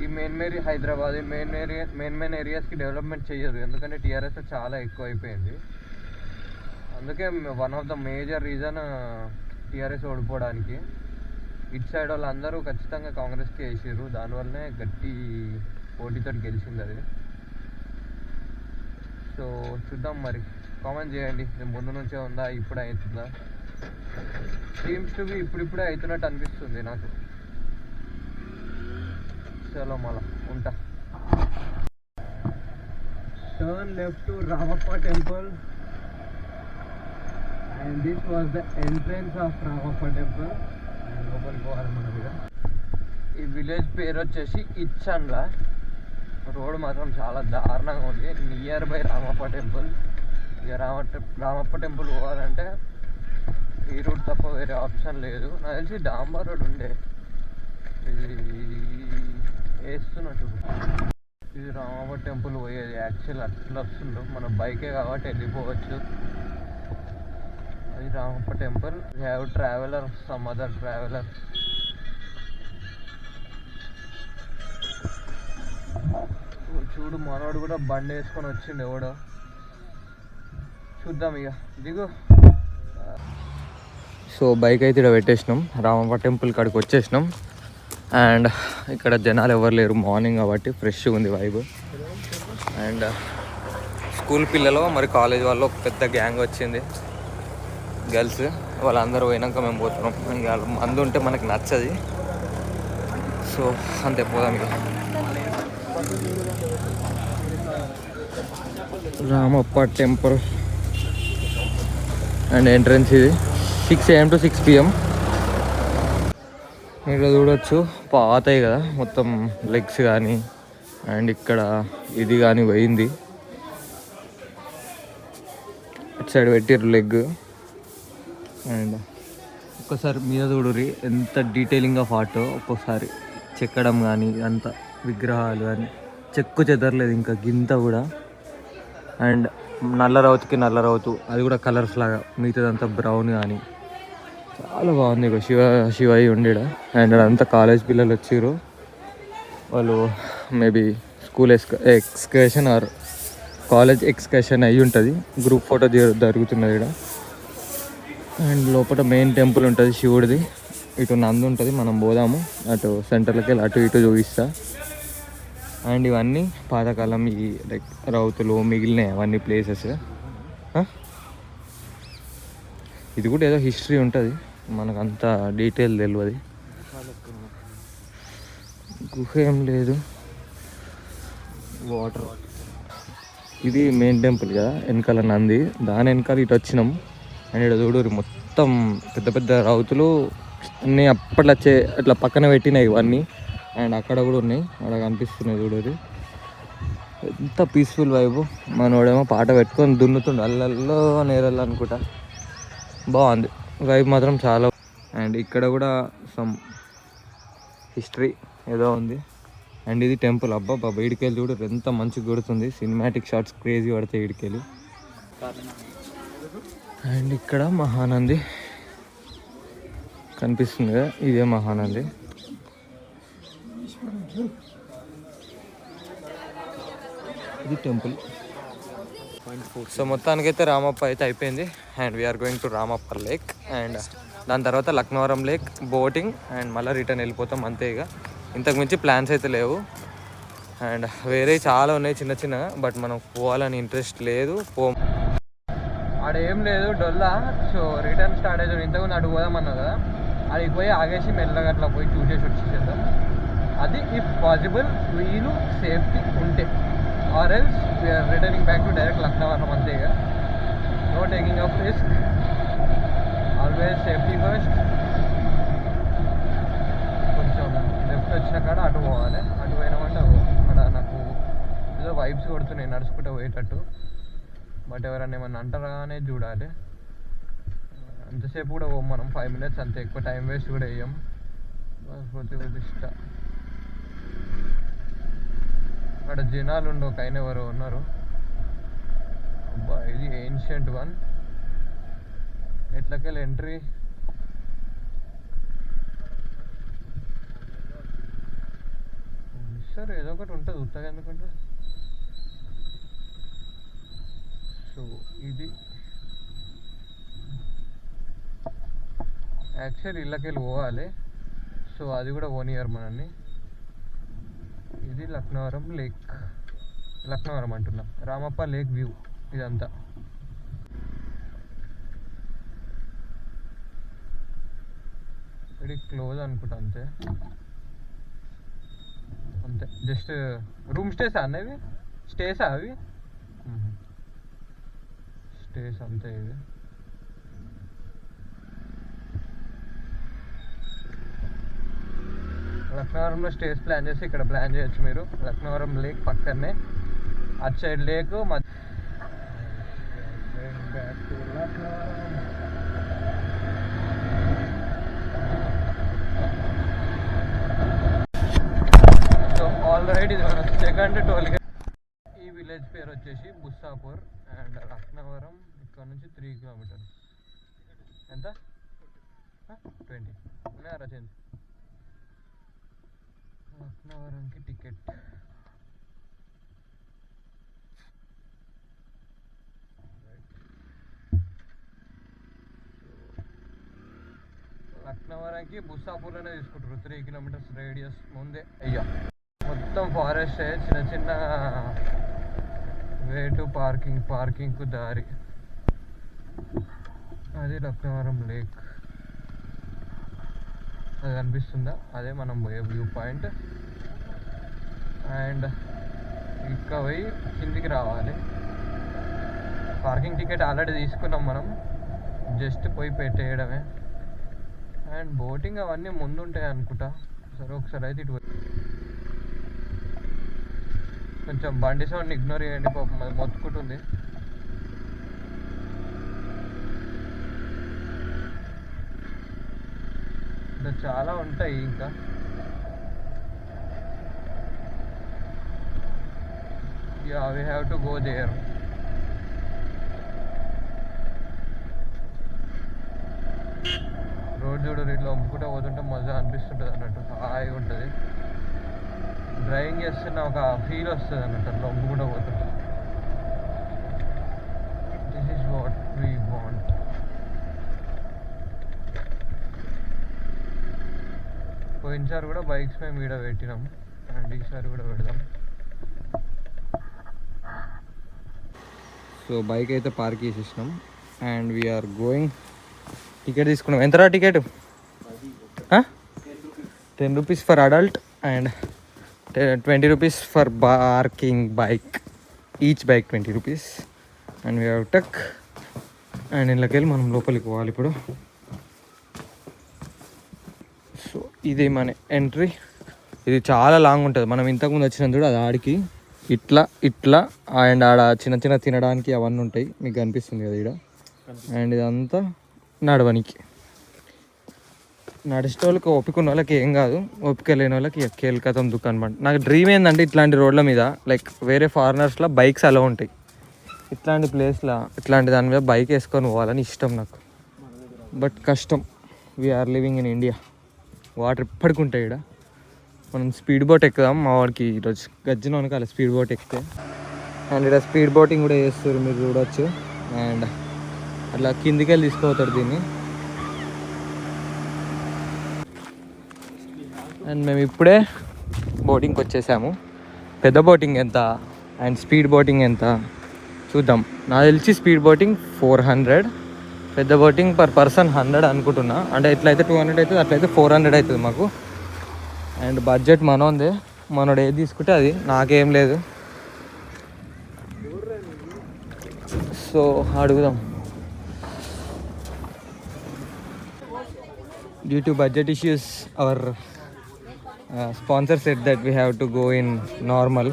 ఈ హైదరాబాద్ మెయిన్ ఏరియాస్కి డెవలప్మెంట్ చేయరు, ఎందుకంటే టీఆర్ఎస్ చాలా ఎక్కువ అయిపోయింది. అందుకే one of the major reason TRS ఓడిపోవడానికి. ఇటు సైడ్ వాళ్ళందరూ ఖచ్చితంగా కాంగ్రెస్కి వేసారు, దానివల్లనే గట్టి పోటీతో గెలిచింది అది. సో చూద్దాం మరి, కామెంట్ చేయండి, ముందు నుంచే ఉందా ఇప్పుడు అవుతుందా. సీమ్స్ టు బి ఇప్పుడిప్పుడే అవుతున్నట్టు అనిపిస్తుంది నాకు. చలో మళ్ళా ఉంటా. Turn left to Ramappa temple and this was the entrance of Ramappa temple. లోపలికి పోవాలి మన మీద. ఈ విలేజ్ పేరు వచ్చేసి ఇచ్చండ్ల. రోడ్ మాత్రం చాలా దారుణంగా ఉంది, నియర్ బై రామప్ప టెంపుల్. ఇక రామప్ప టెంపుల్ పోవాలంటే ఈ రూట్ తప్ప వేరే ఆప్షన్ లేదు. నాకు తెలిసి డాంబర్ రోడ్ ఉండే, ఇది వేస్తున్నట్టు. ఇది రామప్ప టెంపుల్ పోయేది యాక్చువల్ అట్లా వస్తుండ్రు, మన బైకే కాబట్టి వెళ్ళిపోవచ్చు. అది Ramappa temple. We have traveller, some other traveller. చూడు మనోడు కూడా బండి వేసుకొని వచ్చిండు ఎవడో. చూద్దాం ఇక, దిగు. సో బైక్ అయితే ఇక్కడ పెట్టేసినాం, రామప్ప టెంపుల్ కాడికి వచ్చేసినాం. అండ్ ఇక్కడ జనాలు ఎవరు లేరు, మార్నింగ్ కాబట్టి ఫ్రెష్గా ఉంది వైబ్. అండ్ స్కూల్ పిల్లలు మరి కాలేజ్ వాళ్ళు ఒక పెద్ద గ్యాంగ్ వచ్చింది, గర్ల్స్. వాళ్ళందరూ పోయినాక మేము పోతున్నాం. ఇంకా మందు ఉంటే మనకు నచ్చది, సో అంతే, పోదాం ఇక. రామప్ప టెంపుల్ అండ్ ఎంట్రన్స్ ఇది 6 AM to 6 PM. ఇక్కడ చూడొచ్చు పాతాయి కదా మొత్తం లెగ్స్ కానీ, అండ్ ఇక్కడ ఇది కానీ పోయింది. ఇటు సైడ్ పెట్టిర్రు లెగ్. అండ్ ఒక్కసారి మీద చూడుర్రి ఎంత డీటెయిలింగ్ ఆఫ్ ఆర్ట్. ఒక్కొక్కసారి చెక్కడం కానీ, అంత విగ్రహాలు కానీ చెక్కు చెదరలేదు ఇంకా గింత కూడా. అండ్ నల్ల రౌతు అది కూడా కలర్స్ లాగా, మిగతాదంతా బ్రౌన్ కానీ చాలా బాగుంది. ఇక శివయ్య ఉండేడ. అండ్ అదంతా కాలేజ్ పిల్లలు వచ్చారు, వాళ్ళు maybe school excursion or college excursion అయ్యి ఉంటుంది. గ్రూప్ ఫోటో జరుగుతున్నది ఇక్కడ. అండ్ లోపల మెయిన్ టెంపుల్ ఉంటుంది శివుడిది. ఇటు నంది ఉంటుంది, మనం పోదాము అటు సెంటర్లోకి వెళ్ళి అటు ఇటు చూపిస్తా. అండ్ ఇవన్నీ పాతకాలం ఈ లైక్ రౌతులు మిగిలినాయి అవన్నీ ప్లేసెస్. ఇది కూడా ఏదో హిస్టరీ ఉంటుంది, మనకు అంత డీటెయిల్ తెలియదు. గుహ ఏం లేదు, వాటర్. ఇది మెయిన్ టెంపుల్ కదా, వెనకాల నంది, దాని వెనకాల ఇటు వచ్చినాం. అండ్ ఇక్కడ చూడరు మొత్తం పెద్ద పెద్ద రౌతులు అన్నీ అప్పట్లో అట్లా పక్కన పెట్టినాయి ఇవన్నీ. అండ్ అక్కడ కూడా ఉన్నాయి, అక్కడ కనిపిస్తున్నాయి చూడరు. ఎంత పీస్ఫుల్ వైబు. మనోడేమో పాట పెట్టుకొని దున్నుతుండు అల్లల్లో నేరల్లో అనుకుంటా. బాగుంది వైబ్ మాత్రం చాలా. అండ్ ఇక్కడ కూడా సమ్ హిస్టరీ ఏదో ఉంది. అండ్ ఇది టెంపుల్. అబ్బా బాబా, ఇడికెళ్ళి చూడరు ఎంత మంచిగా కొడుతుంది, సినిమాటిక్ షాట్స్ క్రేజీ పడతాయి ఇడికెళ్ళి. అండ్ ఇక్కడ మహానంది కనిపిస్తుంది కదా, ఇదే మహానంది. ఇది టెంపుల్. సో మొత్తానికైతే రామప్ప అయితే అయిపోయింది. And we are going to Ramappa lake. And దాని తర్వాత లక్నవరం లేక్, బోటింగ్, అండ్ మళ్ళీ రిటర్న్ వెళ్ళిపోతాం అంతే. ఇక ఇంతకు మించి ప్లాన్స్ అయితే లేవు. అండ్ వేరే చాలా ఉన్నాయి చిన్న చిన్నగా, బట్ మనం పోవాలని ఇంట్రెస్ట్ లేదు. ఆడ ఏం లేదు డొల్లా. సో రిటర్న్ స్టార్ట్ అవుతుంది. ఇంతకుముందు అటు పోదామన్నా కదా, అడిగి పోయి ఆగేసి మెల్లగా అట్లా పోయి చూసేసి వచ్చేసేద్దాం. అది ఇఫ్ పాసిబుల్, వీలు సేఫ్టీ ఉంటే. Or else we're returning back to direct Laknavaram అంతే. ఇక no taking of risk, always safety first. కొంచెం లెఫ్ట్ వచ్చిన కాడ అటు పోవాలి. అటు పోయినామంటే అక్కడ నాకు ఏదో వైబ్స్ కొడుతున్నాయి నడుచుకుంటూ పోయేటట్టు. బట్ ఎవరన్నా ఏమన్నా అంటారానే చూడాలి. అంతసేపు కూడా పోం మనం, 5 minutes అంతే, ఎక్కువ టైం వేస్ట్ కూడా వేయం. ప్రతిష్ట అక్కడ జనాలు ఉండు, ఒక ఆయన ఎవరు ఉన్నారు. అబ్బా ఇది ఏన్షియంట్ వన్. ఎట్లకెళ్ళి ఎంట్రీ? స్ట్రక్చర్ ఏదో ఒకటి ఉంటుంది ఉత్తగా ఎందుకంటే. సో ఇది యాక్చువల్లీ ఇళ్ళకెళ్ళి పోవాలి. సో అది కూడా పోనీయర్ మనల్ని. ఇది లక్నవరం లేక్, లక్నవరం అంటున్నా, రామప్ప లేక్ వ్యూ ఇదంతా. ఇది క్లోజ్ అనుకుంటా, అంతే అంతే. జస్ట్ రూమ్ స్టేస్ అన్నవి, స్టేసా అవి? స్టేస్ అంతే. ఇవి లక్నవరంలో స్టేస్ ప్లాన్ చేసి ఇక్కడ ప్లాన్ చేయొచ్చు మీరు. లక్నవరం లేక్ పక్కనే, అటు సైడ్ లేక్. సో ఆల్రెడీ ఇది మన సెకండ్ టోల్ గేట్. ఈ విలేజ్ పేరు వచ్చేసి బుస్సాపూర్. అండ్ లక్నవరం ఇక్కడ నుంచి 3 కిలోమీటర్స్. ఎంత? 20 ఉన్నారా చేంజ్? లక్నవరంకి టికెట్ లక్నవరంకి బుస్సాపూర్లోనే తీసుకుంటారు. 3 కిలోమీటర్స్ రేడియస్ ముందే. అయ్యా మొత్తం ఫారెస్ట్, చిన్న చిన్న వే టు పార్కింగ్కు దారి. అది లక్నవరం లేక్, అది కనిపిస్తుందా? అదే మనం పోయే వ్యూ పాయింట్. అండ్ ఇంకా పోయి కిందికి రావాలి. పార్కింగ్ టికెట్ ఆల్రెడీ తీసుకున్నాం మనం, జస్ట్ పోయి పెట్టేయడమే. అండ్ బోటింగ్ అవన్నీ ముందు ఉంటాయి అనుకుంటా. సరే ఒకసారి అయితే ఇటు కొంచెం బండి సౌండ్ ఇగ్నోర్ చేయండి, పాపం అది మొత్తుకుంటుంది. ఇంకా చాలా ఉంటాయి ఇంకా. Yeah we have to go there. Road చూడు, ఇట్లా అమ్ముకుంటూ పోతుంటే మజా అనిపిస్తుంటుంది అన్నట్టు, హాయిగా ఉంటుంది. డ్రైవింగ్ చేస్తున్న ఒక ఫీల్ వస్తుంది అన్నట్టు అట్లా అమ్ముకుంటూ పోతుంటే. This is what we want. పోయినసారి కూడా బైక్స్ మేము ఈడ పెట్టినాం, అండ్ ఈసారి కూడా పెడదాం. సో బైక్ అయితే పార్క్ చేసేసినాం అండ్ వీఆర్ గోయింగ్. టికెట్ తీసుకున్నాం. ఎంతరా ticket? 10 rupees for adult and 20 rupees for parking bike. Each bike 20 rupees. And we have tuck. And ఇళ్ళకి వెళ్ళి మనం లోపలికి పోవాలి ఇప్పుడు. సో ఇది మన ఎంట్రీ. ఇది చాలా లాంగ్ ఉంటుంది. మనం ఇంతకుముందు వచ్చిన చూడు, అది ఆడికి ఇట్లా ఇట్లా. అండ్ ఆడ చిన్న చిన్న తినడానికి అవన్నీ ఉంటాయి, మీకు కనిపిస్తుంది కదా ఇక్కడ. అండ్ ఇదంతా నడవనికి. నడిచే వాళ్ళకి, ఓపిక ఉన్న వాళ్ళకి ఏం కాదు, ఓపిక లేని వాళ్ళకి కేల్కతం దుకాణం బండి. నాకు డ్రీమ్ ఏంటంటే ఇట్లాంటి రోడ్ల మీద, లైక్ వేరే ఫారినర్స్లో బైక్స్ అలా ఉంటాయి, ఇట్లాంటి ప్లేస్లో ఇట్లాంటి దాని మీద బైక్ వేసుకొని పోవాలని ఇష్టం నాకు. బట్ కష్టం. We're living in India. Water ఎప్పటికి ఉంటాయి ఇక్కడ. మనం స్పీడ్ బోట్ ఎక్కుదాం. మా వాడికి ఈరోజు గజ్జిన వనకాల స్పీడ్ బోట్ ఎక్కితే. అండ్ ఇక్కడ స్పీడ్ బోటింగ్ కూడా చేస్తారు, మీరు చూడవచ్చు. అండ్ అట్లా కిందికి వెళ్ళి తీసుకుపోతాడు దీన్ని. అండ్ మేము ఇప్పుడే బోటింగ్కి వచ్చేసాము. పెద్ద బోటింగ్ ఎంత అండ్ స్పీడ్ బోటింగ్ ఎంత చూద్దాం. నాకు తెలిసి స్పీడ్ బోటింగ్ 400, పెద్ద బోటింగ్ పర్ పర్సన్ 100 అనుకుంటున్నా. అంటే ఎట్లయితే 200 అవుతుంది, అట్లయితే 400 అవుతుంది మాకు. అండ్ బడ్జెట్ మనోందే, మనోడు ఏది తీసుకుంటే అది, నాకేం లేదు. సో అడుగుదాం. Due to budget issues, our sponsor said that we have to go in normal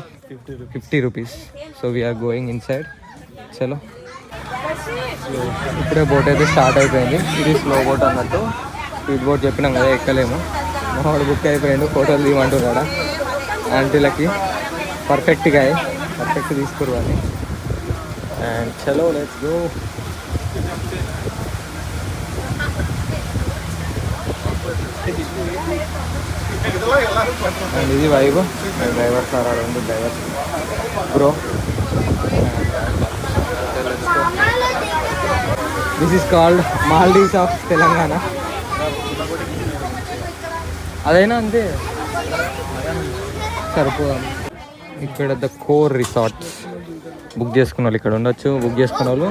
50 rupees. So we are going inside. Chalo. So ఇప్పుడే బోట్ అయితే స్టార్ట్ అయిపోయింది. ఇది స్లో బోట్ అన్నట్టు. స్పీడ్ బోట్ చెప్పినాం కదా, ఎక్కలేము. మావాడు బుక్ అయిపోయిండు, ఫోటోలు తీయమంటున్నాడా. ఆంటీలకి పర్ఫెక్ట్గా తీసుకురావాలి. అండ్ చలో లెట్స్ గో. అండ్ ఇది వైబ్. డ్రైవర్ సార్ ఆడండి, driver bro. This is called Maldives of Telangana. అదైనా అంతే సరిపోవాలి. ఇక్కడ ద కోర్ రిసార్ట్స్ బుక్ చేసుకున్న వాళ్ళు ఇక్కడ ఉండొచ్చు. బుక్ చేసుకున్న వాళ్ళు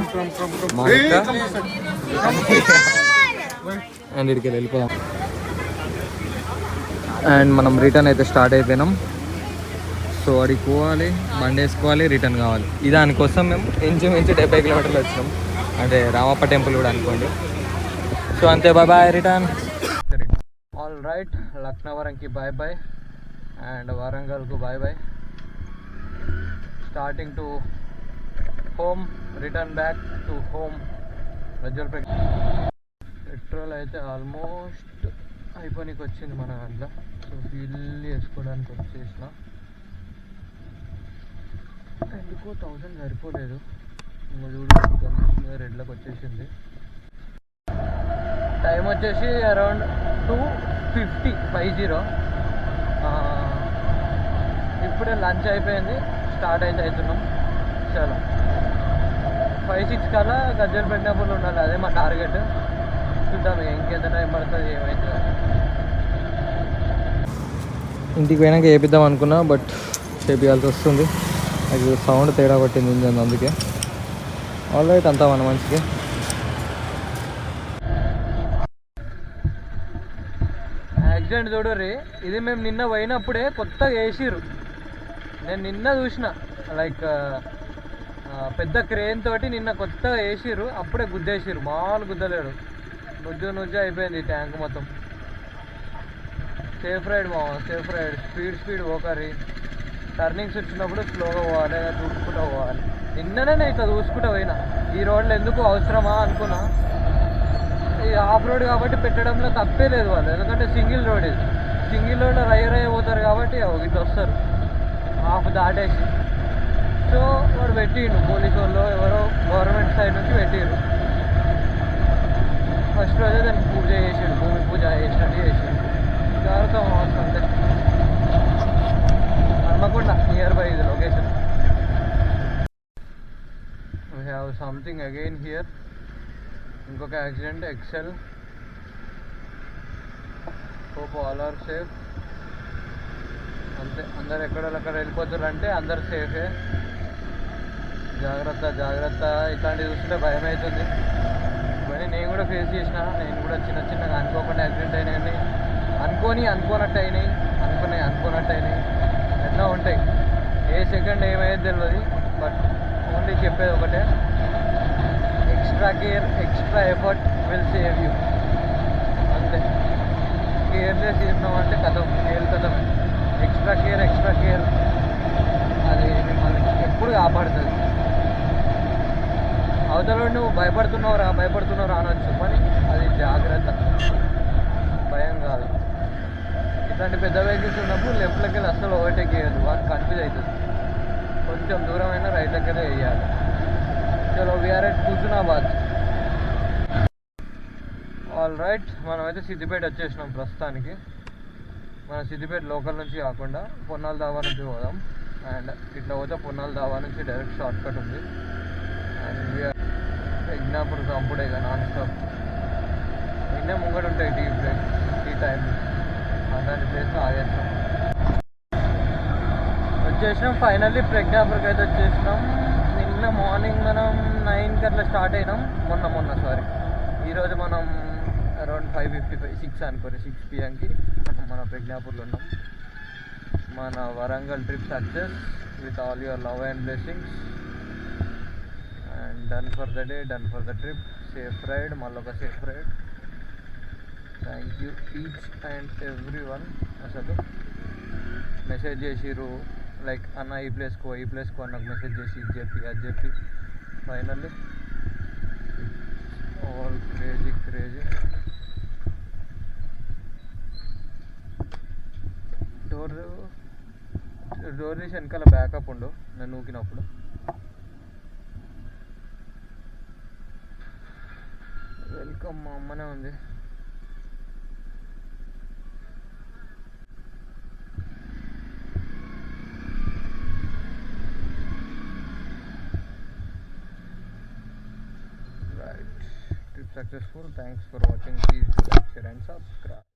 అండ్ ఇక్కడికి వెళ్ళిపోదాం. అండ్ మనం రిటర్న్ అయితే స్టార్ట్ అయిపోయినాం. సో అడిగి పోవాలి, బండి వేసుకోవాలి, రిటర్న్ కావాలి. ఈ దానికోసం మేము ఇంచుమించు 70 కిలోమీటర్లు వచ్చినాం. అంటే రామప్ప టెంపుల్ కూడా అనుకోండి. సో అంతే, bye bye, return. All right, లక్నవరంకి బాయ్ బాయ్ అండ్ వరంగల్కు bye bye. Starting to home, return back to home. Rajalpet petrol అయితే ఆల్మోస్ట్ అయిపోయినకి వచ్చింది మన దాంట్లో. సో ఫిల్ చేసుకోవడానికి వచ్చేసిన. ఎందుకో 1000 సరిపోలేదు. చూడు రెడ్లకు వచ్చేసింది. టైం వచ్చేసి అరౌండ్ 2:50. ఇప్పుడే లంచ్ అయిపోయింది, స్టార్ట్ అయితే అవుతున్నాం. చాలా 5-6 కల్లా గజ్జలు పెట్టినప్పుడు ఉండాలి, అదే మా టార్గెట్. చూద్దాం ఇంకెంత టైం పడుతుంది, ఏమవుతుంది. ఇంటికి పోయినాక చేపిద్దాం అనుకున్నా, బట్ చేపియాల్సి వస్తుంది. అది సౌండ్ తేడా పట్టింది ఇంజన్, అందుకే. ఆల్ రైట్, అంతా మన మంచిగా. యాక్సిడెంట్ చూడర్రి, ఇది మేము నిన్న పోయినప్పుడే కొత్తగా వేసిర్రు. నేను నిన్న చూసిన, లైక్ పెద్ద క్రేన్ తోటి నిన్న కొత్తగా వేసిర్రు. అప్పుడే గుద్దేసిర్రు, మామూలు గుద్దలేడు. నుజ్జు అయిపోయింది ట్యాంక్ మొత్తం. సేఫ్ రైడ్ మా, సేఫ్ రైడ్. స్పీడ్ పోకరి. టర్నింగ్స్ వచ్చినప్పుడు స్లోగా పోవాలి, చూసుకుంటూ పోవాలి. నిన్ననే నేను ఇట్లా చూసుకుంటూ పోయినా. ఈ రోడ్లు ఎందుకు అవసరమా అనుకున్నా. ఈ ఆఫ్ రోడ్ కాబట్టి పెట్టడంలో తప్పే లేదు వాళ్ళు, ఎందుకంటే సింగిల్ రోడ్ ఇది. సింగిల్ రోడ్లో రయ్య పోతారు కాబట్టి ఇట్లా వస్తారు హాఫ్ దాటేసి. సో వాడు పెట్టిండు, పోలీసు వాళ్ళు ఎవరో గవర్నమెంట్ సైడ్ నుంచి పెట్టిండు. ఫస్ట్ రోజే దానికి పూజ చేసిండు, భూమి పూజ చేసినట్టు చేసిండు. జాగ్రత్త అంతే. హన్మకొండ నియర్ బై ఇది location. We have something again here. ఇంకొక accident, excel. Hope all are safe. అంతే, అందరు ఎక్కడెక్కడ వెళ్ళిపోతారు అంటే అందరు సేఫే. జాగ్రత్త. ఇట్లాంటివి చూస్తుంటే భయం అవుతుంది. ఇవన్నీ నేను కూడా ఫేస్ చేసిన. నేను కూడా చిన్నగా అనుకోకుండా యాక్సిడెంట్ అయినాయి, అనుకోనట్టు అయినాయి, అనుకున్నట్టు అయినాయి. ఎన్నో ఉంటాయి. ఏ సెకండ్ ఏమయ్యేది తెలియదు. బట్ ఓన్లీ చెప్పేది ఒకటే, extra care, extra effort will save you. అంతే. కేర్లెస్ చేసినామంటే కథమే. ఎక్స్ట్రా కేర్ అది మిమ్మల్ని ఎప్పుడు కాపాడుతుంది. అవతల నువ్వు భయపడుతున్నావురా అనొచ్చు, కానీ అది జాగ్రత్త, భయం కాదు. ఇట్లాంటి పెద్ద వెహికల్స్ ఉన్నప్పుడు లెఫ్ట్లోకి వెళ్ళి అస్సలు ఓవర్టేక్ చేయదు, వాడు కన్ఫ్యూజ్ అవుతుంది. కొంచెం దూరం అయినా రైట్లోకి వెళ్ళి వేయాలి. చలో, వీఆర్ ఎట్ హుజునాబాద్. ఆల్ రైట్, మనమైతే సిద్దిపేట వచ్చేసినాం ప్రస్తుతానికి. మన సిద్దిపేట లోకల్ నుంచి కాకుండా పొన్నాల దాబా నుంచి పోదాం. అండ్ ఇట్లా పోతే పొన్నాల దాబా నుంచి డైరెక్ట్ షార్ట్ కట్ ఉంది. అండ్ వీఆర్ ఎగ్జాంపుల్ కంపుడే ఇక నాన్ స్టాప్. నిన్నే ముంగడు ఉంటాయి టీ బ్రేక్, టీ టైం. అలాంటి ప్లేస్లో ఆగేస్తాం. వచ్చేసినాం ఫైనల్లీ. ప్రజ్ఞాపూర్కి అయితే వచ్చేసినాం. నిన్న మార్నింగ్ మనం 9కి అట్లా స్టార్ట్ అయినాం. మొన్న ఈరోజు మనం అరౌండ్ 5:55, 6 అనుకోండి, 6 PM మన ప్రజ్ఞాపూర్లో ఉన్నాం. మన Warangal trip success with all your love and blessings. And done for the day, done for the trip. Safe ride, మళ్ళొక safe ride. Thank you each and every one. అసలు మెసేజ్ చేసిర్రు, లైక్ అన్న ఈ ప్లేస్కో నాకు మెసేజ్ చేసి ఇది చెప్పి అది చెప్పి. Finally all crazy. డోర్ తీసి వెనకాల బ్యాకప్ ఉండు నేను నూకినప్పుడు. వెల్కమ్, మా అమ్మనే ఉంది. successful. Thanks for watching. Please do like, share and subscribe.